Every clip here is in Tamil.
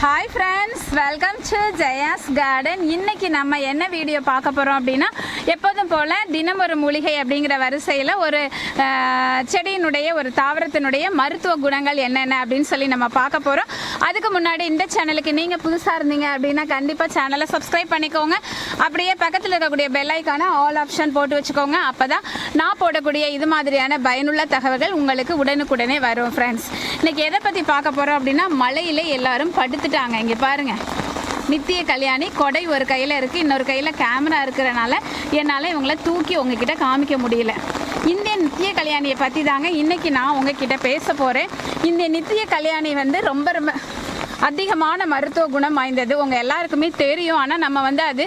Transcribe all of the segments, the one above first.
Hi friends, welcome to Jaya's garden. இன்னைக்கு நம்ம என்ன வீடியோ பார்க்க போகிறோம் அப்படின்னா, எப்போதும் போல் தினம் ஒரு மூலிகை அப்படிங்கிற வரிசையில் ஒரு செடியினுடைய ஒரு தாவரத்தினுடைய மருத்துவ குணங்கள் என்னென்ன அப்படின்னு சொல்லி நம்ம பார்க்க போகிறோம். அதுக்கு முன்னாடி இந்த சேனலுக்கு நீங்கள் புதுசாக இருந்தீங்க அப்படின்னா கண்டிப்பாக சேனலை சப்ஸ்கிரைப் பண்ணிக்கோங்க. அப்படியே பக்கத்தில் இருக்கக்கூடிய பெல் ஐக்கான ஆல் ஆப்ஷன் போட்டு வச்சுக்கோங்க. அப்போ தான் நான் போடக்கூடிய இது மாதிரியான பயனுள்ள தகவல்கள் உங்களுக்கு உடனுக்குடனே வரும். ஃப்ரெண்ட்ஸ், இன்னைக்கு எதை பற்றி பார்க்க போகிறோம் அப்படின்னா, மழையில் எல்லாரும் படுத்துட்டாங்க. இங்கே பாருங்க, நித்திய கல்யாணி கொடை ஒரு கையில் இருக்குது, இன்னொரு கையில் கேமரா இருக்கிறனால என்னால் இவங்கள தூக்கி உங்ககிட்ட காமிக்க முடியல. இந்த நித்திய கல்யாணியை பற்றி தாங்க இன்றைக்கி நான் உங்ககிட்ட பேச போகிறேன். இந்த நித்திய கல்யாணி வந்து ரொம்ப அதிகமான மருத்துவ குணம் வாய்ந்தது. உங்கள் எல்லாருக்குமே தெரியும். ஆனால் நம்ம அது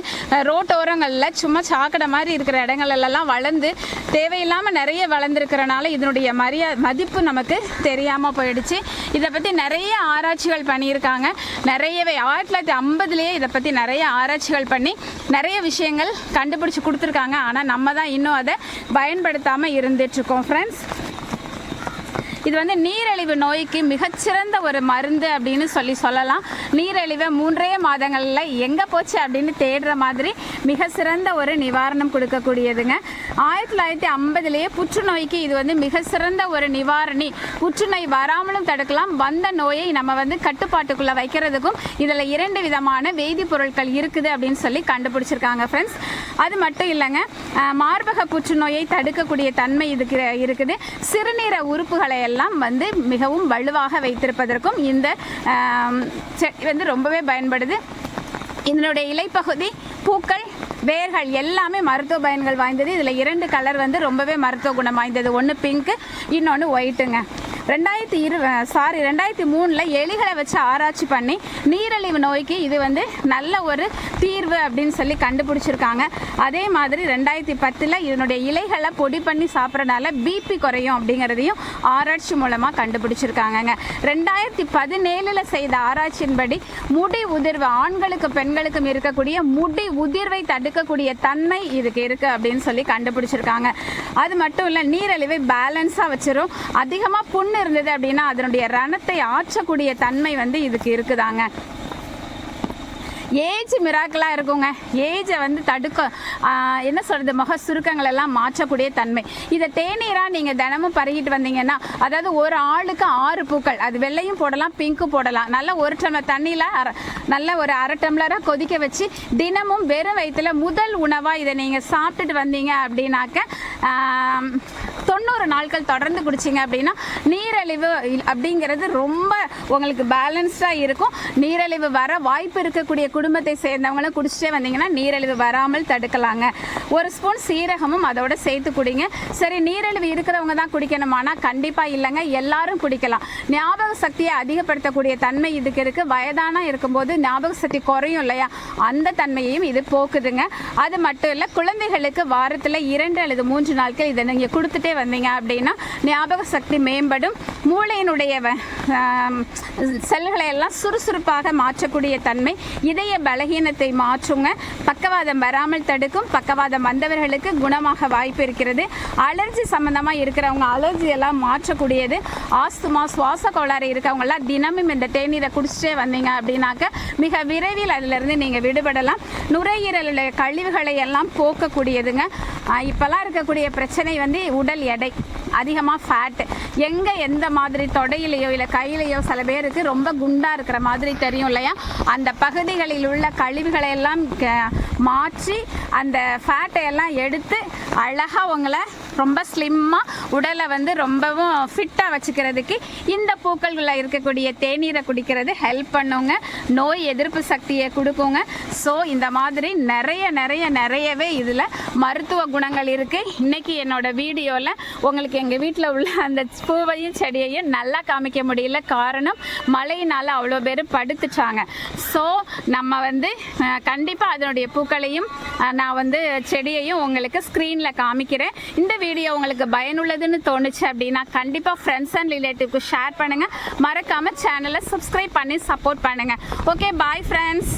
ரோட்டோரங்களில் சும்மா சாக்கடை மாதிரி இருக்கிற இடங்கள்லாம் வளர்ந்து தேவையில்லாமல் நிறைய வளர்ந்துருக்கிறனால இதனுடைய மதிப்பு நமக்கு தெரியாமல் போயிடுச்சு. இதை பற்றி நிறைய ஆராய்ச்சிகள் பண்ணியிருக்காங்க. நிறையவே 1950லேயே இதை பற்றி நிறைய ஆராய்ச்சிகள் பண்ணி நிறைய விஷயங்கள் கண்டுபிடிச்சி கொடுத்துருக்காங்க. ஆனால் நம்ம தான் இன்னும் அதை பயன்படுத்தாமல் இருந்துகிட்ருக்கோம். ஃப்ரெண்ட்ஸ், இது நீரிழிவு நோய்க்கு மிகச்சிறந்த ஒரு மருந்து அப்படின்னு சொல்லலாம். நீரிழிவை 3 மாதங்களில் எங்கே போச்சு அப்படின்னு தேடுற மாதிரி மிக சிறந்த ஒரு நிவாரணம் கொடுக்கக்கூடியதுங்க. 1950லேயே புற்றுநோய்க்கு இது மிக சிறந்த ஒரு நிவாரணி. புற்றுநோய் வராமலும் தடுக்கலாம், வந்த நோயை நம்ம கட்டுப்பாட்டுக்குள்ளே வைக்கிறதுக்கும் இதில் 2 விதமான வேதிப்பொருட்கள் இருக்குது அப்படின்னு சொல்லி கண்டுபிடிச்சிருக்காங்க. ஃப்ரெண்ட்ஸ், அது மட்டும் இல்லைங்க, மார்பக புற்றுநோயை தடுக்கக்கூடிய தன்மை இதுக்கு இருக்குது. சிறுநீர உறுப்புகளை எல்லாம் மிகவும் வலுவாக வைத்திருப்பதற்கும் இந்த செடி ரொம்பவே பயன்படுது. இதனுடைய இலைப்பகுதி, பூக்கள், வேர்கள் எல்லாமே மருத்துவ பயன்கள் வாய்ந்தது. இதில் 2 கலர் ரொம்பவே மருத்துவ குணம் வாய்ந்தது. ஒன்று பிங்க்கு, இன்னொன்று ஒயிட்டுங்க. 2003 எலிகளை வச்சு ஆராய்ச்சி பண்ணி நீரிழிவு நோய்க்கு இது நல்ல ஒரு தீர்வு அப்படின்னு சொல்லி கண்டுபிடிச்சிருக்காங்க. அதே மாதிரி 2010 இதனுடைய இலைகளை பொடி பண்ணி சாப்பிட்றதுனால பிபி குறையும் அப்படிங்கிறதையும் ஆராய்ச்சி மூலமாக கண்டுபிடிச்சிருக்காங்க. 2017 செய்த ஆராய்ச்சியின்படி முடி உதிர்வு, ஆண்களுக்கும் பெண்களுக்கும் இருக்கக்கூடிய முடி உதிர்வை தடுக்கக்கூடிய தன்மை இதுக்கு இருக்குது அப்படின்னு சொல்லி கண்டுபிடிச்சிருக்காங்க. அது மட்டும் இல்லை, நீரிழிவை பேலன்ஸாக வச்சிரும். அதிகமாக புண்ணு இருந்தது அப்படின்னா அதனுடைய ரணத்தை ஆற்றக்கூடிய தன்மை இதுக்கு இருக்குதாங்க. ஏஜ் மிராக்கலாக இருக்குங்க. ஏஜை தடுக்க என்ன சொல்கிறது, முக சுருக்கங்கள் எல்லாம் மாற்றக்கூடிய தன்மை. இதை தேநீராக நீங்கள் தினமும் பருகிட்டு வந்தீங்கன்னா, அதாவது ஒரு ஆளுக்கு 6 பூக்கள், அது வெள்ளையும் போடலாம், பிங்க்கும் போடலாம். நல்ல 1 டம்ளர் தண்ணியில் நல்ல ஒரு 1/2 டம்ளராக கொதிக்க வச்சு தினமும் வெறும் வயிற்றுல முதல் உணவாக இதை நீங்கள் சாப்பிட்டுட்டு வந்தீங்க அப்படின்னாக்க 90 நாட்கள் தொடர்ந்து குடிச்சிங்க அப்படின்னா நீரிழிவு அப்படிங்கிறது ரொம்ப உங்களுக்கு பேலன்ஸ்டாக இருக்கும். நீரிழிவு வர வாய்ப்பு இருக்கக்கூடிய குடும்பத்தை சேர்ந்தவங்களும் குடிச்சிட்டே வந்தீங்கன்னா நீரிழிவு வராமல் தடுக்கலாங்க. 1 ஸ்பூன் சீரகமும் அதோட சேர்த்து குடிங்க. சரி, நீரிழிவு இருக்கிறவங்க தான் குடிக்கணுமானா கண்டிப்பாக இல்லைங்க, எல்லாரும் குடிக்கலாம். ஞாபக சக்தியை அதிகப்படுத்தக்கூடிய தன்மை இதுக்கு இருக்குது. வயதானா இருக்கும்போது ஞாபக சக்தி குறையும் இல்லையா, அந்த தன்மையையும் இது போக்குதுங்க. அது மட்டும் இல்லை, குழந்தைகளுக்கு வாரத்தில் 2 அல்லது 3 நாட்கள் இதை நீங்கள் கொடுத்துட்டே வந்தீங்க அப்படின்னா ஞாபக சக்தி மேம்படும். மூளையினுடைய செல்களை எல்லாம் சுறுசுறுப்பாக மாற்றக்கூடிய தன்மை, இதய பலகீனத்தை மாற்றுங்க. பக்கவாதம் வராமல் தடுக்கும். பக்கவாதம் வந்தவர்களுக்கு குணமாக வாய்ப்பு இருக்கிறது. அலர்ஜி சம்பந்தமாக இருக்கிறவங்க அலர்ஜி எல்லாம் மாற்றக்கூடியது. ஆஸ்துமா, சுவாச கோளாறு இருக்கவங்கெல்லாம் தினமும் இந்த தேநீரை குடிச்சிட்டே வந்தீங்க அப்படின்னாக்க மிக விரைவில் அதிலிருந்து நீங்கள் விடுபடலாம். நுரையீரலுடைய கழிவுகளை எல்லாம் போக்கக்கூடியதுங்க. இப்போல்லாம் இருக்கக்கூடிய பிரச்சனை உடல் எடை அதிகமாக ஃபேட்டு, எங்கே எந்த மாதிரி தொடையிலையோ இல்லை கையிலையோ சில பேருக்கு ரொம்ப குண்டாக இருக்கிற மாதிரி தெரியும் இல்லையா, அந்த பகுதிகளில் உள்ள கழிவுகளை எல்லாம் மாற்றி அந்த ஃபேட்டை எல்லாம் எடுத்து அழகாக உங்களை ரொம்ப ஸ்லிம்மாக உடலை ரொம்பவும் ஃபிட்டாக வச்சுக்கிறதுக்கு இந்த பூக்களில் இருக்கக்கூடிய தேநீரை குடிக்கிறது ஹெல்ப் பண்ணுங்க. நோய் எதிர்ப்பு சக்தியை கொடுக்குங்க. ஸோ இந்த மாதிரி நிறையவே இதில் மருத்துவ குணங்கள் இருக்குது. இன்றைக்கி என்னோட வீடியோவில் உங்களுக்கு எங்கள் வீட்டில் உள்ள அந்த பூவையும் செடியையும் நல்லா காமிக்க முடியல. காரணம், மழையினால் அவ்வளோ பேர் படுத்துட்டாங்க. ஸோ நம்ம கண்டிப்பாக அதனுடைய பூக்களையும் நான் செடியையும் உங்களுக்கு ஸ்க்ரீனில் காமிக்கிறேன். இந்த வீடியோ உங்களுக்கு பயனுள்ளதுன்னு தோணுச்சு அப்படின்னா கண்டிப்பாக ஃப்ரெண்ட்ஸ் அண்ட் ரிலேட்டிவ்க்கு ஷேர் பண்ணுங்கள். மறக்காமல் சேனலை சப்ஸ்கிரைப் பண்ணி சப்போர்ட் பண்ணுங்கள். Okay, bye friends.